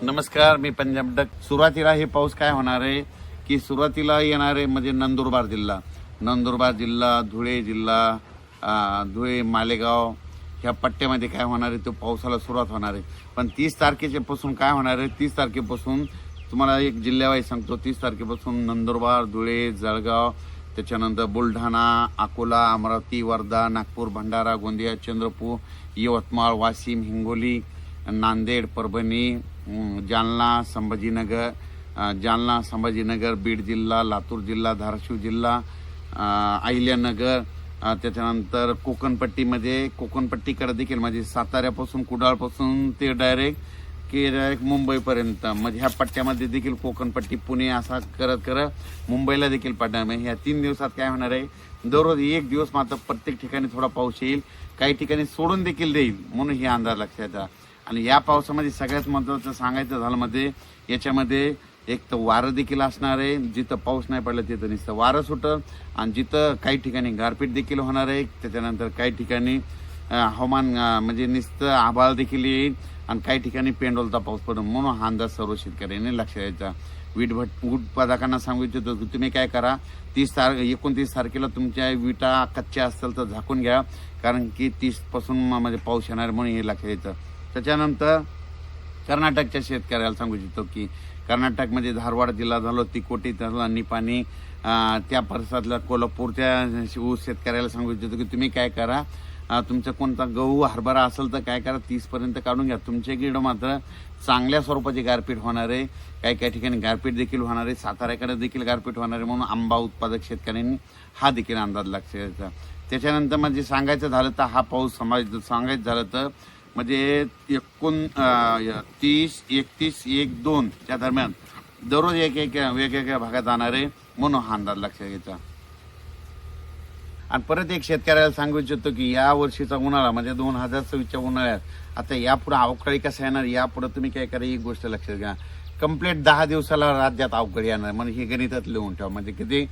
नमस्कार, मी पंजाब डक. सुरुवातीला हे पाऊस काय होणार आहे की सुरुवातीला येणार आहे म्हणजे नंदुरबार जिल्हा, धुळे जिल्हा, धुळे मालेगाव ह्या पट्ट्यामध्ये काय होणार आहे तो पावसाला सुरुवात होणार आहे. पण 30 तारखेपासून काय होणार आहे, 30 तारखेपासून तुम्हाला एक जिल्ह्यावाईज सांगतो. 30 तारखेपासून नंदुरबार, धुळे, जळगाव, त्याच्यानंतर बुलढाणा, अकोला, अमरावती, वर्धा, नागपूर, भंडारा, गोंदिया, चंद्रपूर, यवतमाळ, वाशिम, हिंगोली, नांदेड, परभणी, जालना, संभाजीनगर, बीड जिल्हा, लातूर जिल्हा, धाराशिव जिल्हा, अहिल्यानगर, त्याच्यानंतर कोकणपट्टीकडे देखील म्हणजे साताऱ्यापासून कुडाळपासून ते डायरेक्ट मुंबईपर्यंत म्हणजे ह्या पट्ट्यामध्ये देखील कोकणपट्टी, पुणे असा करत करत मुंबईला देखील पडणार. म्हणजे ह्या 3 दिवसात काय होणार आहे, दररोज एक दिवस मात्र प्रत्येक ठिकाणी थोडा पाऊस येईल, काही ठिकाणी सोडून देखील देईल, म्हणून हे अंदाज लक्षात येतात. आणि या पावसामध्ये सगळ्यात महत्त्वाचं सांगायचं झालं म्हणजे याच्यामध्ये एक तर वारं देखील असणार आहे. जिथं पाऊस नाही पडला तिथं नुसतं वारं सुटतं आणि जिथं काही ठिकाणी गारपीट देखील होणार आहे. त्याच्यानंतर काही ठिकाणी हवामान म्हणजे नुसतं आभाळ देखील येईल आणि काही ठिकाणी पेंडोलचा पाऊस पडेल, म्हणून हा अंदाज सर्व शेतकऱ्यांनी लक्षात द्यायचा. वीट उत्पादकांना सांगू इच्छितो की तुम्ही काय करा, 29 तारखेला तुमच्या विटा कच्च्या असतील तर झाकून घ्या, कारण की 30 पासून म्हणजे पाऊस येणार, म्हणून हे लक्षात द्यायचं. त्याच्यानंतर कर्नाटकच्या शेतकऱ्याला सांगू इच्छितो की कर्नाटकमध्ये धारवाड जिल्हा झालो, तिकोटी झाला, निपाणी, त्या परिसरातल्या कोल्हापूरच्या ऊस शेतकऱ्याला सांगू इच्छितो की तुम्ही काय करा, तुमचा कोणता गहू हरभरा असेल तर काय करा 30 पर्यंत काढून घ्या. तुमच्याकडे मात्र चांगल्या स्वरूपाची गारपीट होणार आहे, काही ठिकाणी गारपीट देखील होणार आहे, साताऱ्याकडे देखील गारपीट होणार आहे, म्हणून आंबा उत्पादक शेतकऱ्यांनी हा देखील अंदाज लक्षात द्यायचा. त्याच्यानंतर म्हणजे सांगायचं झालं तर हा पाऊस सांगायचं झालं तर म्हणजे 29, 31, 1-2 त्या दरम्यान दररोज वेगवेगळ्या भागात जाणार आहे, म्हणून हा अंदाज लक्षात घ्यायचा. आणि परत एक शेतकऱ्याला सांगू इच्छितो की या वर्षीचा उन्हाळा म्हणजे 2024च्या उन्हाळ्यात आता यापुढे अवकाळी कसा येणार, यापुढे तुम्ही काय करा, एक गोष्ट लक्षात घ्या, कंप्लीट 10 दिवसाला राज्यात अवकाळी येणार. म्हणजे हे गणितात लिहून ठेवा. म्हणजे किती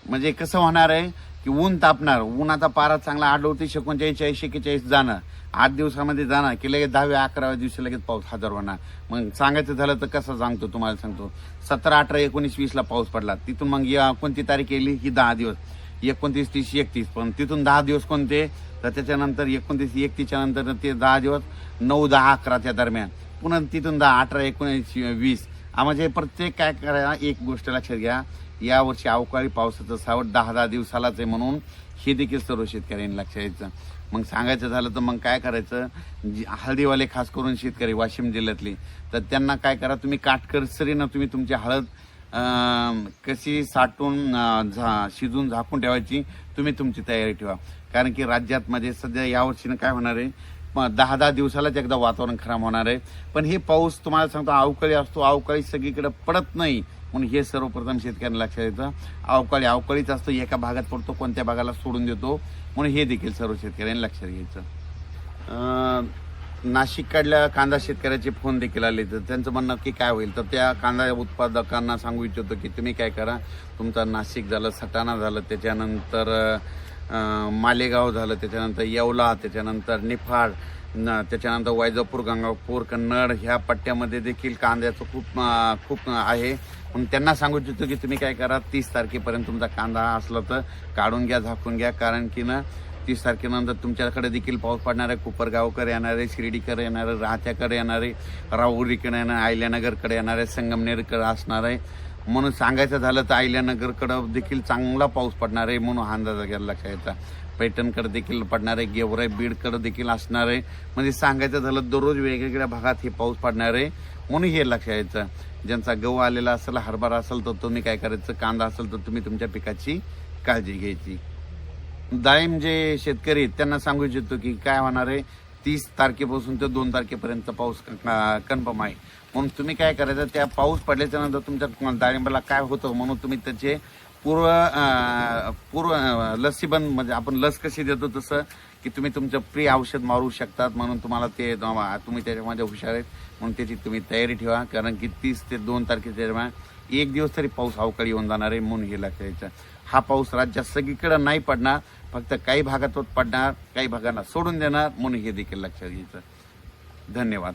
म्हणजे कसं होणार आहे की ऊन तापणार, ऊन आता पारा चांगला 38, 39, 41 जाणार, 8 दिवसामध्ये जाणार की लगेच 10व्या 11व्या दिवशी लगेच पाऊस हजर होणार. मग सांगायचं झालं तर कसं सांगतो तुम्हाला सांगतो, 17, 18, 19, 20ला पाऊस पडला, तिथून मग कोणती तारीख येईल ही 10 दिवस, 29, 30, 31, पण तिथून 10 दिवस कोणते, तर त्याच्यानंतर 29, 31च्या नंतर ते 10 दिवस 9, 10, 11च्या दरम्यान, पुन्हा तिथून 10, 18, 19, 20. म्हणजे प्रत्येक काय करा, एक गोष्ट लक्षात घ्या, यावर्षी अवकाळी पावसाचं सावट 10 दिवसालाच आहे, म्हणून हे देखील सर्व शेतकऱ्यांनी लक्षात द्यायचं. मग सांगायचं झालं तर मग काय करायचं, हळदीवाले खास करून शेतकरी वाशिम जिल्ह्यातले, तर त्यांना काय करा, तुम्ही काटकसरीनं तुम्ही तुमची हळद कशी साठवून शिजून झाकून ठेवायची, तुम्ही तुमची तयारी ठेवा. कारण की राज्यात म्हणजे सध्या यावर्षीनं काय होणार आहे, 10 दिवसालाच एकदा वातावरण खराब होणार आहे. पण हे पाऊस तुम्हाला सांगतो अवकाळी असतो, अवकाळी सगळीकडे पडत नाही, म्हणून हे सर्वप्रथम शेतकऱ्यांना लक्षात येतं. अवकाळीच असतो, एका भागात पडतो, कोणत्या भागाला सोडून देतो, म्हणून हे देखील सर्व शेतकऱ्यांनी लक्षात घ्यायचं. नाशिककडल्या कांदा शेतकऱ्याचे फोन देखील आले, तर त्यांचं म्हणणं की काय होईल, तर त्या कांदा उत्पादकांना सांगू इच्छितो की तुम्ही काय करा, तुमचा नाशिक झालं, सटाणा झालं, त्याच्यानंतर मालेगाव झालं, त्याच्यानंतर येवला, त्याच्यानंतर निफाड, त्याच्यानंतर वैजापूर, गंगापूर, कन्नड ह्या पट्ट्यामध्ये देखील कांद्याचं खूप आहे. मग त्यांना सांगू इच्छितो की तुम्ही काय करा, 30 तारखेपर्यंत तुमचा कांदा असला तर काढून घ्या, झाकून घ्या. कारण की 30 तारखेनंतर तुमच्याकडे देखील पाऊस पडणार आहे. कोपरगावकडे येणार आहे, शिर्डीकडे येणार आहे, राहत्याकडे येणार आहे, राहुरीकडे येणार आहे, अहिल्यानगरकडे येणार आहे, संगमनेरकडे असणार आहे. म्हणून सांगायचं झालं तर अहिल्यानगरकडं देखील चांगला पाऊस पडणार आहे, म्हणून हा अंदाज घ्यायला लक्षात येतात. पैठणकडे देखील पडणार आहे, गेवराई बीडकडे देखील असणार आहे. म्हणजे सांगायचं झालं दररोज वेगवेगळ्या भागात हे पाऊस पडणार आहे, म्हणून हे लक्षात यायचं. ज्यांचा गहू आलेला असेल, हरभरा असेल तर तुम्ही काय करायचं, कांदा असेल तर तुम्ही तुमच्या पिकाची काळजी घ्यायची. डाळिंब जे शेतकरी आहेत त्यांना सांगू इच्छितो की काय होणार आहे, 30 तारखेपासून ते 2 तारखेपर्यंत पाऊस कन्फर्म आहे. म्हणून तुम्ही काय करायचं, त्या पाऊस पडल्याच्या नंतर तुमच्या डाळिंबाला काय होतं, म्हणून तुम्ही त्याचे पूर्व लसीबंद म्हणजे आपण लस कशी देतो तसं की तुम्ही तुमचं प्री औषध मारू शकतात. म्हणून तुम्हाला ते तुम्ही त्याच्यामध्ये हुशार आहेत, म्हणून त्याची तुम्ही तयारी ठेवा. कारण की 30 ते 2 तारखेच्या दरम्यान एक दिवस तरी पाऊस अवकाळी येऊन जाणार आहे, म्हणून हे लक्षात द्यायचं. हा पाऊस राज्यात सगळीकडे नाही पडणार, फक्त काही भागात पडणार, काही भागांना सोडून देणार, म्हणून हे देखील लक्षात घ्यायचं. धन्यवाद.